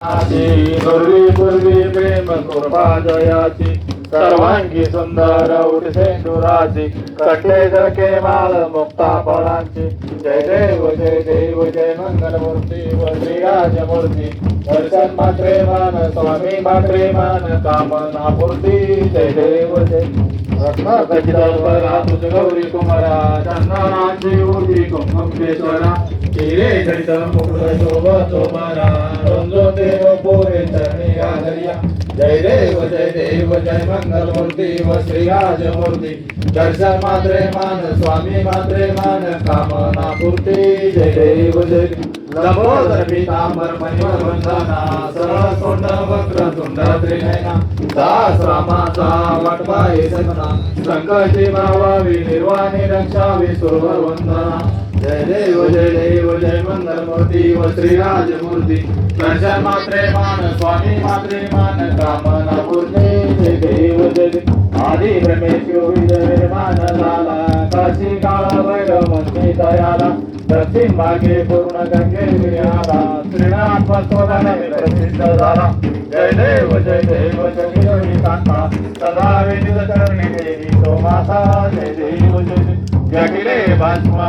दुर्वी पूर्वी प्रेम कृपा जयाची सर्वांगी सुंदर उठसेंदुराची कटे जळके माल मुक्ता फळांची जय देव जय मंगलमूर्ती व श्रीराजमूर्ती दर्शन मात्रे मान स्वामी मात्रे मान कामना पूर्ती जय देव जय रत्नाखचित परा तुझ गौरी कुमारा चंदनाची उर्वी कुंकुमेश्वरा हिरे जडित मुकुट शोभतो मारा रंजो देव पोरे चरणी आदरिया जय देव जय मंगलमूर्ती व श्रीराजमूर्ती दर्शन मात्रे मान स्वामी मात्रे मान कामना पूर्ती जय देव जय लंबोदर पीतांबर मणिवर वंदना सरळ सोंड वक्र तुंड त्रिनयना दास रामाचा वाटपाये सगना संकटी भावावी निर्वाणी रक्षावी सुरवर वंदना जय देव जय मंगलमूर्ती व श्रीराजमूर्ती दर्शन मात्रे मान स्वामी मात्रे मान कामना पूर्ती जय देव जय आदि ब्रह्मेश विजय मान झाला काशी काळा भैरव मंदी दयाला दक्षिण मार्गे पूर्ण गंगे विहारा श्रीनाथ स्वतःने प्रसिद्ध झाला जय देव जय कांता सदा वेदित चरणी देवी तो माता जय देव जय जगिरे भास्मा